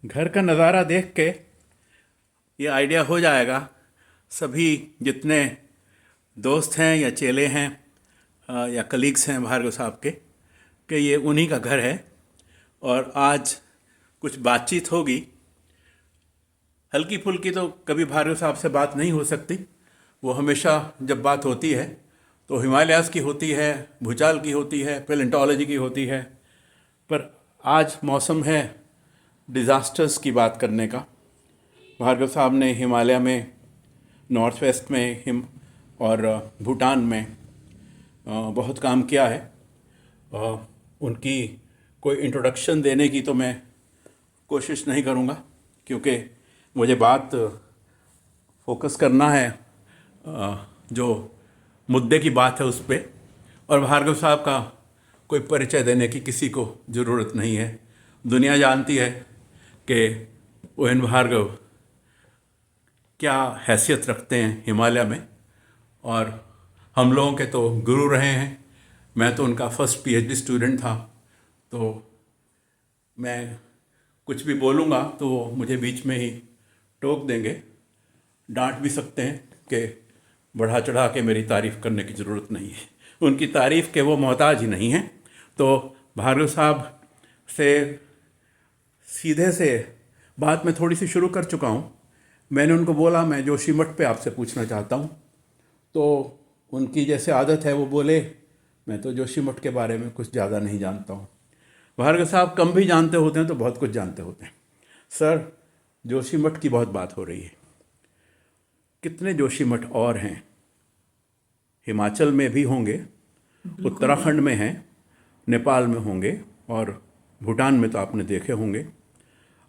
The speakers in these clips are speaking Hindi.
घर का नज़ारा देख के ये आइडिया हो जाएगा सभी जितने दोस्त हैं या चेले हैं या कलीग्स हैं भार्गव साहब के कि ये उन्हीं का घर है। और आज कुछ बातचीत होगी, हल्की फुल्की तो कभी भार्गव साहब से बात नहीं हो सकती। वो हमेशा जब बात होती है तो हिमालयाज़ की होती है, भूचाल की होती है, पेलेंटोलॉजी की होती है। पर आज मौसम है डिज़ास्टर्स की बात करने का। भार्गव साहब ने हिमालय में, नॉर्थ वेस्ट में और भूटान में बहुत काम किया है। उनकी कोई इंट्रोडक्शन देने की तो मैं कोशिश नहीं करूँगा, क्योंकि मुझे बात फोकस करना है जो मुद्दे की बात है उस पर। और भार्गव साहब का कोई परिचय देने की किसी को ज़रूरत नहीं है। दुनिया जानती है कि ओ.एन. भार्गव क्या हैसियत रखते हैं हिमालय में, और हम लोगों के तो गुरु रहे हैं। मैं तो उनका फर्स्ट पीएचडी स्टूडेंट था, तो मैं कुछ भी बोलूँगा तो वो मुझे बीच में ही टोक देंगे। डांट भी सकते हैं कि बढ़ा चढ़ा के मेरी तारीफ़ करने की ज़रूरत नहीं है। उनकी तारीफ़ के वो मोहताज ही नहीं हैं। तो भार्गव साहब से सीधे से बात मैं थोड़ी सी शुरू कर चुका हूँ। मैंने उनको बोला मैं जोशीमठ पे आपसे पूछना चाहता हूँ, तो उनकी जैसे आदत है वो बोले मैं तो जोशीमठ के बारे में कुछ ज़्यादा नहीं जानता हूँ। भार्गव साहब कम भी जानते होते हैं तो बहुत कुछ जानते होते हैं। सर, जोशीमठ की बहुत बात हो रही है। कितने जोशीमठ और हैं? हिमाचल में भी होंगे, उत्तराखंड में हैं, नेपाल में होंगे, और भूटान में तो आपने देखे होंगे।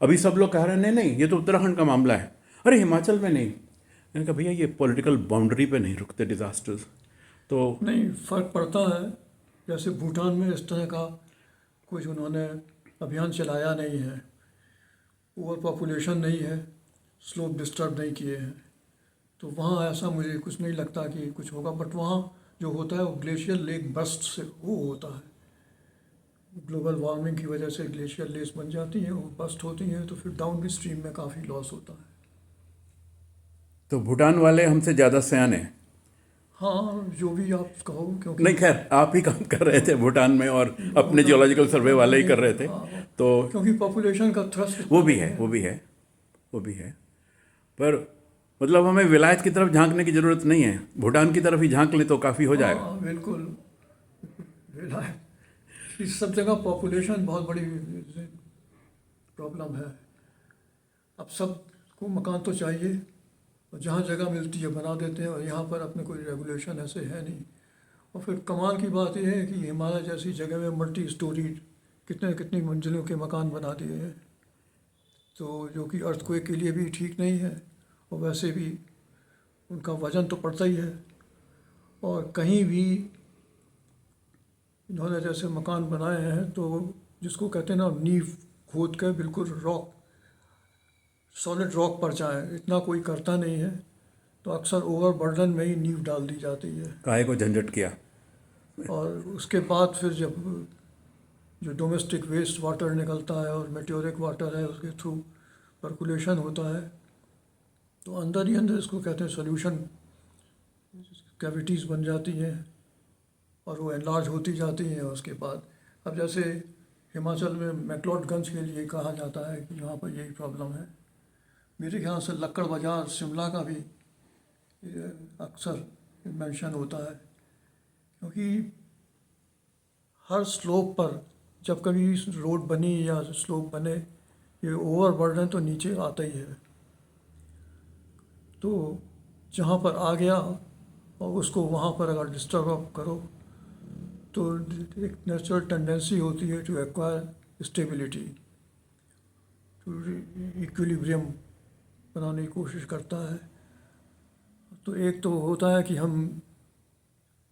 अभी सब लोग कह रहे हैं नहीं नहीं ये तो उत्तराखंड का मामला है, अरे हिमाचल में नहीं। मैंने कहा भैया ये पॉलिटिकल बाउंड्री पे नहीं रुकते डिज़ास्टर्स। तो नहीं, फ़र्क पड़ता है। जैसे भूटान में इस तरह का कुछ उन्होंने अभियान चलाया नहीं है, ओवर पॉपुलेशन नहीं है, स्लोप डिस्टर्ब नहीं किए हैं, तो वहाँ ऐसा मुझे कुछ नहीं लगता कि कुछ होगा। बट वहाँ जो होता है वो ग्लेशियर लेक बर्स्ट से वो होता है। ग्लोबल वार्मिंग की वजह से ग्लेशियर लेक्स बन जाती हैं, वो बर्स्ट होती हैं, तो फिर डाउन स्ट्रीम में काफ़ी लॉस होता है। तो भूटान वाले हमसे ज़्यादा सयाने हैं। हाँ, जो भी आप कहो, क्योंकि नहीं, खैर आप ही काम कर रहे थे भूटान में और अपने भूटान जियोलॉजिकल सर्वे हाँ, वाले ही नहीं, कर रहे थे। हाँ, तो क्योंकि पॉपुलेशन का थ्रस्ट वो इतना भी नहीं है, है। वो भी है, वो भी है। पर मतलब हमें विलायत की तरफ झांकने की ज़रूरत नहीं है, भूटान की तरफ ही झांक ले तो काफ़ी हो जाएगा। हाँ, बिल्कुल। इस सब जगह पॉपुलेशन बहुत बड़ी प्रॉब्लम है। अब सबको मकान तो चाहिए, और जहाँ जगह मिलती है बना देते हैं, और यहाँ पर अपने कोई रेगुलेशन ऐसे है नहीं। और फिर कमाल की बात यह है कि हिमालय जैसी जगह में मल्टी स्टोरी कितने कितनी मंजिलों के मकान बना दिए हैं, तो जो कि अर्थक्वेक के लिए भी ठीक नहीं है, और वैसे भी उनका वजन तो पड़ता ही है। और कहीं भी इन्होंने जैसे मकान बनाए हैं तो जिसको कहते हैं ना, नींव खोद कर बिल्कुल रॉक, सॉलिड रॉक पर जाए, इतना कोई करता नहीं है, तो अक्सर ओवरबर्डन में ही नींव डाल दी जाती है। काहे को झंझट किया। और उसके बाद फिर जब जो डोमेस्टिक वेस्ट वाटर निकलता है और मेट्योरिक वाटर है उसके थ्रू पर्कुलेशन होता है, तो अंदर ही अंदर इसको कहते हैं सोल्यूशन कैविटीज़ बन जाती हैं, और वो एनलार्ज होती जाती हैं। उसके बाद अब जैसे हिमाचल में मैक्लोडगंज के लिए कहा जाता है कि यहाँ पर यही प्रॉब्लम है। मेरे ख्याल से लक्कड़ बाजार शिमला का भी अक्सर मेंशन होता है, क्योंकि हर स्लोप पर जब कभी रोड बनी या स्लोप बने, ये ओवरबर्डन तो नीचे आता ही है। तो जहाँ पर आ गया और उसको वहाँ पर अगर डिस्टर्ब करो, तो एक नेचुरल टेंडेंसी होती है to acquire stability, to equilibrium बनाने की कोशिश करता है। तो एक तो होता है कि हम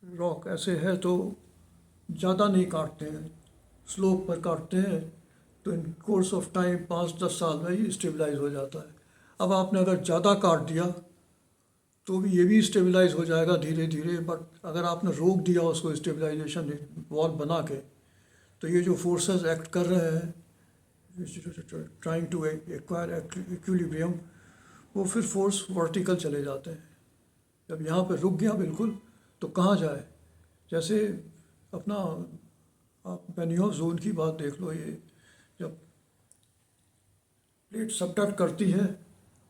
रॉक ऐसे है तो ज़्यादा नहीं काटते हैं, स्लोप पर काटते हैं, तो इन कोर्स ऑफ टाइम 5-10 साल में ही स्टेबलाइज हो जाता है। अब आपने अगर ज़्यादा काट दिया तो भी ये भी स्टेबलाइज हो जाएगा धीरे धीरे, बट अगर आपने रोक दिया उसको स्टेबलाइजेशन वॉल बना के, तो ये जो फोर्सेस एक्ट कर रहे हैं ट्राइंग टू एक्वायर इक्विलिब्रियम, वो फिर फोर्स वर्टिकल चले जाते हैं। जब यहाँ पे रुक गया बिल्कुल तो कहाँ जाए? जैसे अपना आप बेनियोफ जोन की बात देख लो, ये जब प्लेट सबडक्ट करती है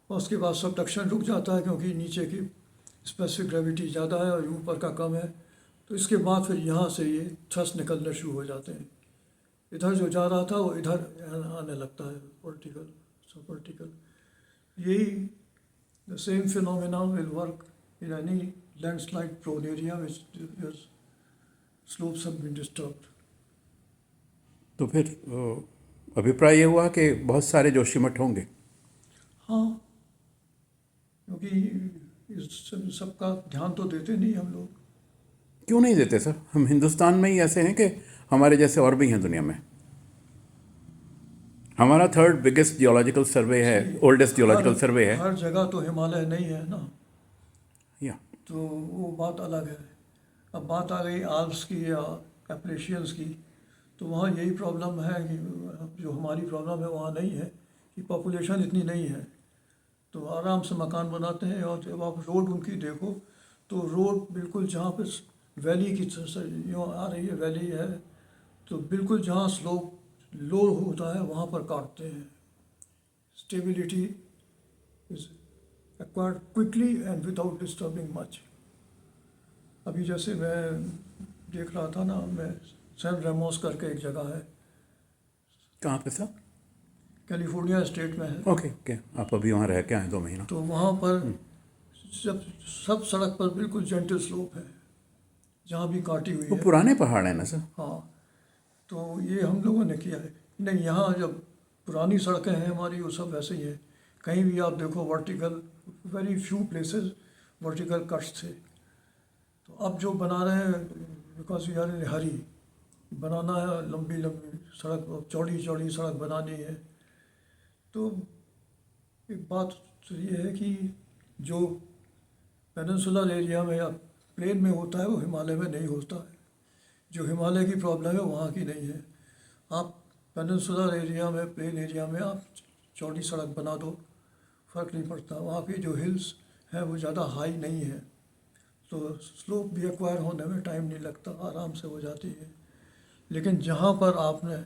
और उसके बाद सबडक्शन रुक जाता है क्योंकि नीचे की स्पेसिफिक ग्रेविटी ज़्यादा है और ऊपर का कम है, तो इसके बाद फिर यहाँ से ये थ्रस्ट निकलने शुरू हो जाते हैं। इधर जो जा रहा था वो इधर आने लगता है, वर्टिकल सब वर्टिकल। यही the same phenomena will work in any landslide prone area which slopes have been disturbed. तो फिर अभिप्राय ये हुआ कि बहुत सारे जोशीमठ होंगे। हाँ, क्योंकि इस सबका ध्यान तो देते नहीं हम लोग। क्यों नहीं देते सर? हम हिंदुस्तान में ही ऐसे हैं कि हमारे जैसे और भी हैं दुनिया में। हमारा 3rd बिगेस्ट जियोलॉजिकल सर्वे है, ओल्डेस्ट जियोलॉजिकल सर्वे है। हर जगह तो हिमालय नहीं है ना, या तो वो बात अलग है। अब बात आ गई आल्प्स की या एप्रेशियंस की, तो वहाँ यही प्रॉब्लम है कि जो हमारी प्रॉब्लम है वहाँ नहीं है कि पॉपुलेशन इतनी नहीं है, तो आराम से मकान बनाते हैं। और जब आप रोड उनकी देखो तो रोड बिल्कुल जहाँ पे वैली की यूँ आ रही है, वैली है, तो बिल्कुल जहाँ स्लोप लो होता है वहाँ पर काटते हैं। Stability is acquired quickly and without disturbing much. अभी जैसे मैं देख रहा था ना, मैं सैन रेमोस करके एक जगह है, कहाँ पे सर? कैलिफोर्निया स्टेट में है। ओके ओके, आप अभी वहाँ रह के आए 2 महीना। तो वहाँ पर जब सब सड़क पर बिल्कुल जेंटल स्लोप है, जहाँ भी काटी हुई वो है। पुराने पहाड़ है ना सर? हाँ, तो ये हम लोगों ने किया है। नहीं, यहाँ जब पुरानी सड़कें हैं हमारी वो सब वैसे ही है। कहीं भी आप देखो vertical, very few places vertical cuts थे। तो अब जो बना रहे हैं, बिकॉज वी आर इन हरी, बनाना है लंबी लंबी सड़क, चौड़ी चौड़ी सड़क बनानी है। तो एक बात तो ये है कि जो पेनिनसुलर एरिया में या प्लेन में होता है वो हिमालय में नहीं होता है। जो हिमालय की प्रॉब्लम है वहाँ की नहीं है। आप पेनिनसुलर एरिया में, प्लेन एरिया में आप चौड़ी सड़क बना दो, फ़र्क नहीं पड़ता। वहाँ की जो हिल्स हैं वो ज़्यादा हाई नहीं है, तो स्लोप भी एक्वायर होने में टाइम नहीं लगता, आराम से हो जाती है। लेकिन जहाँ पर आपने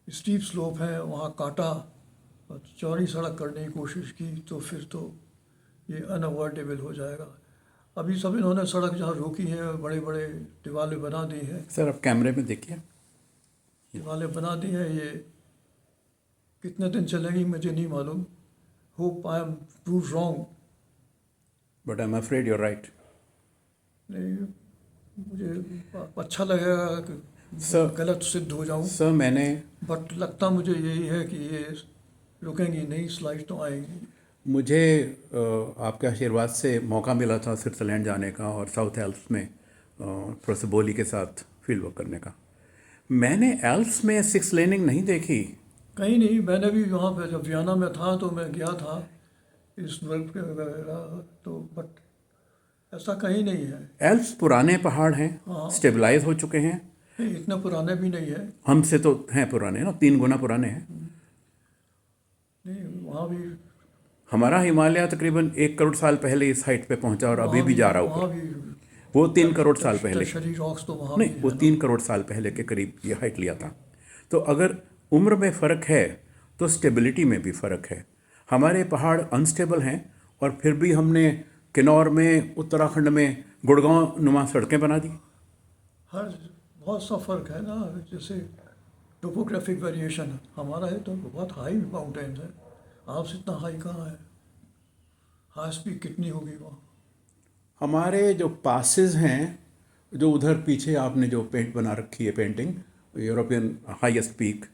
स्टीप स्लोप है वहाँ काटा और चौड़ी सड़क करने की कोशिश की, तो फिर तो ये अनअवॉइडेबल हो जाएगा। अभी सब इन्होंने सड़क जहाँ रोकी है, बड़े बड़े दीवारें बना दी हैं। सर आप कैमरे में देखिए। दीवारें बना दी हैं, ये कितने दिन चलेगी मुझे नहीं मालूम। Hope I am prove wrong. But I am afraid you're right. नहीं, मुझे अच्छा लगेगा कि सर गलत सिद्ध हो जाऊं, सर मैंने बट लगता मुझे यही है कि ये रुकेंगी नहीं, स्लाइड तो आएंगी। मुझे आपके आशीर्वाद से मौका मिला था स्विट्ज़रलैंड जाने का और साउथ एल्प्स में प्रोफेसर बोली के साथ फील्ड वर्क करने का। मैंने एल्प्स में 6 लेनिंग नहीं देखी। कहीं नहीं, मैंने भी वहाँ पे जब वियना में था तो मैं गया था इस वर्क वगैरह, तो बट ऐसा कहीं नहीं है। एल्प्स पुराने पहाड़ हैं, हाँ। स्टेबलाइज हो चुके हैं। नहीं, इतने पुराने भी नहीं है। हमसे तो हैं पुराने ना, 3 गुना पुराने हैं। नहीं, वहाँ भी हमारा हिमालय तकरीबन 1 करोड़ साल पहले इस हाइट पे पहुंचा और अभी भी जा रहा वहाँ ऊपर। भी वो 3 करोड़ साल पहले, टर्शरी रॉक्स तो वहाँ नहीं भी वो है ना। 3 करोड़ साल पहले के करीब ये हाइट लिया था। तो अगर उम्र में फ़र्क है तो स्टेबिलिटी में भी फ़र्क है। हमारे पहाड़ अनस्टेबल हैं और फिर भी हमने किन्नौर में, उत्तराखंड में गुड़गांव नुमा सड़कें बना दी। हर बहुत सा फर्क है ना, जैसे टोपोग्राफिक वेरिएशन हमारा है तो बहुत हाई माउंटेन्स है, आपसे इतना हाई कहाँ है? हाई स्पीड कितनी होगी वहाँ? हमारे जो पासेस हैं, जो उधर पीछे आपने जो पेंट बना रखी है पेंटिंग, यूरोपियन हाईएस्ट पीक,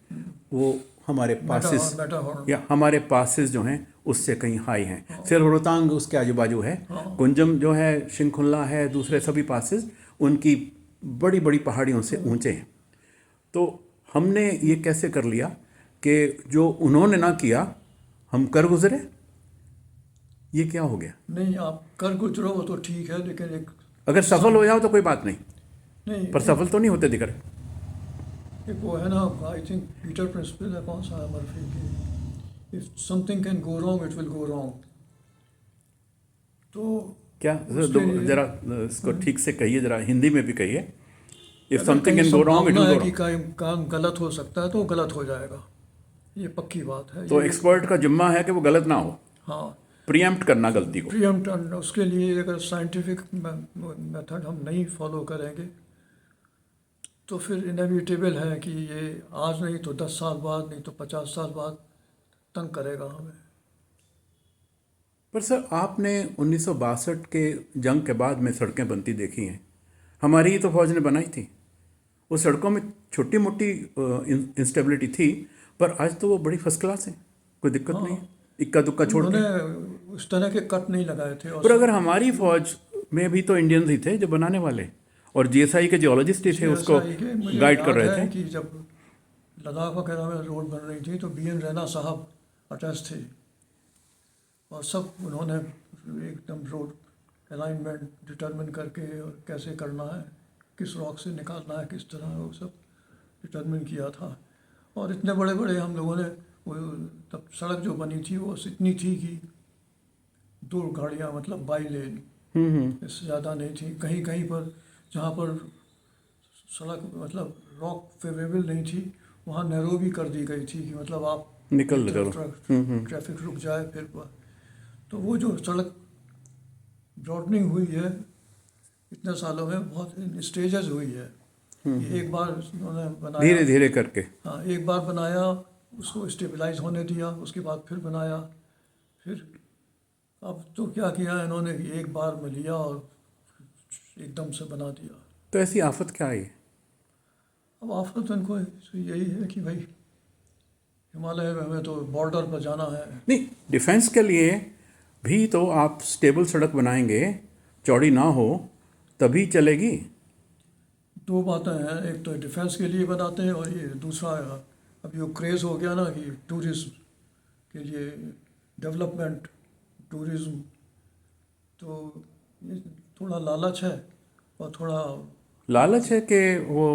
वो हमारे पासेस मेटाहॉर्न। या हमारे पासेस जो हैं उससे कहीं हाई हैं। सिर्फ रोहतांग उसके आजू बाजू है, कुंजम जो है, शिंकुल्ला है, दूसरे सभी पासेस उनकी बड़ी बड़ी पहाड़ियों से ऊंचे हैं। तो हमने ये कैसे कर लिया कि जो उन्होंने ना किया हम कर गुजरे। ये क्या हो गया? नहीं, आप कर गुजरो वो तो ठीक है, लेकिन एक अगर सफल हो जाओ तो कोई बात नहीं, नहीं पर सफल तो नहीं होते दिख रहे। एक वो है ना, आई थिंक पीटर प्रिंसिपल है, कौन सा है, मर्फी की, if something can go wrong it will go wrong. तो क्या उसके लिए जरा इसको ठीक से कहिए, जरा हिंदी में भी कहिए। इफ अगर समथिंग कहीं कैन गो रॉन्ग इट संभावना विल है गो कि रॉन्ग। काम गलत हो सकता है तो वो गलत हो जाएगा, ये पक्की बात है तो ये। एक्सपर्ट का जिम्मा है कि वो गलत ना हो, हाँ, प्रियम्प्ट करना गलती को। प्रियम्प्ट, उसके लिए अगर साइंटिफिक मेथड हम नहीं फॉलो करेंगे तो फिर इनएविटेबल है कि ये आज नहीं तो 10 साल बाद, नहीं तो 50 साल बाद तंग करेगा हमें। पर सर आपने 1962 के जंग के बाद में सड़कें बनती देखी हैं, हमारी ही तो फौज ने बनाई थी। वो सड़कों में छोटी मोटी इंस्टेबिलिटी थी, पर आज तो वो बड़ी फर्स्ट क्लास है, कोई दिक्कत नहीं है, इक्का दुक्का छोड़ उन्होंने के। उस तरह के कट नहीं लगाए थे। और पर अगर हमारी फौज में भी तो इंडियंस ही थे जो बनाने वाले, और जीएसआई के जियोलॉजिस्ट ही थे उसको ऐसा ही कि मुझे गाइड कर याद रहे है थे। कि जब लद्दाख वगैरह में रोड बन रही थी तो BN रैना साहब अटैच थे, और सब उन्होंने एकदम रोड अलाइनमेंट डिटरमिन करके और कैसे करना है, किस रॉक से निकालना है, किस तरह, वो सब डिटरमिन किया था। और इतने बड़े बड़े हम लोगों ने वो, तब सड़क जो बनी थी वो इतनी थी कि 2 गाड़ियाँ, मतलब बाई लेन, इससे ज़्यादा नहीं थी। कहीं कहीं पर जहाँ पर सड़क मतलब रॉक फेवरेबल नहीं थी वहाँ नैरो भी कर दी गई थी कि मतलब आप निकल एक चलो। तरफ ट्रैफिक रुक जाए फिर तो वो जो सड़क ब्रॉडनिंग हुई है इतने सालों में, बहुत स्टेजेस हुई है। ये एक बार उन्होंने बनाया, धीरे धीरे करके। हाँ एक बार बनाया, उसको स्टेबलाइज होने दिया, उसके बाद फिर बनाया, फिर अब तो क्या किया इन्होंने कि एक बार में लिया और एकदम से बना दिया। तो ऐसी आफत क्या आई? अब आफत इनको यही है कि भाई हिमालय में हमें तो बॉर्डर पर जाना है। नहीं, डिफेंस के लिए भी तो आप स्टेबल सड़क बनाएंगे, चौड़ी ना हो तभी चलेगी। 2 बातें हैं, एक तो डिफेंस के लिए बनाते हैं और ये दूसरा अब ये क्रेज़ हो गया ना कि टूरिज्म के लिए, डेवलपमेंट, टूरिज्म, तो ये थोड़ा लालच है और थोड़ा लालच है कि वो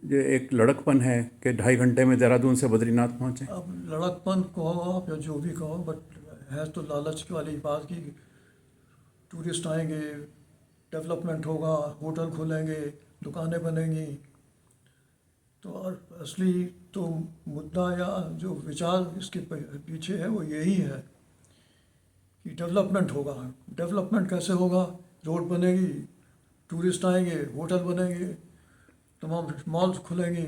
जो एक लड़कपन है कि 2.5 घंटे में देहरादून से बद्रीनाथ पहुँचे। अब लड़कपन कहो आप या जो भी कहो, बट है तो लालच वाली बात की टूरिस्ट आएंगे, डेवलपमेंट होगा, होटल खुलेंगे, दुकानें बनेंगी। तो और असली तो मुद्दा या जो विचार इसके पीछे है वो यही है कि डेवलपमेंट होगा। डेवलपमेंट कैसे होगा? रोड बनेगी, टूरिस्ट आएंगे, होटल बनेंगे, तमाम मॉल्स खुलेंगी,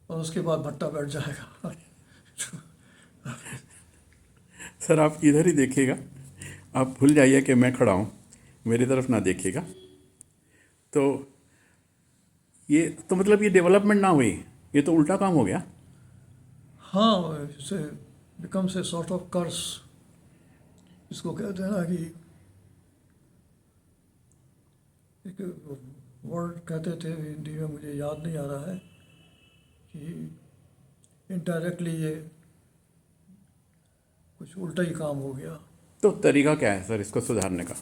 और उसके बाद भट्टा बैठ जाएगा। सर आप इधर ही देखिएगा, आप भूल जाइए कि मैं खड़ा हूँ, मेरी तरफ ना देखिएगा। तो ये तो मतलब ये डेवलपमेंट ना हुई, ये तो उल्टा काम हो गया। हाँ, इसे becomes a sort of curse, इसको कहते हैं ना कि एक वर्ड कहते थे हिंदी में, मुझे याद नहीं आ रहा है, कि इनडायरेक्टली ये कुछ उल्टा ही काम हो गया। तो तरीका क्या है सर इसको सुधारने का?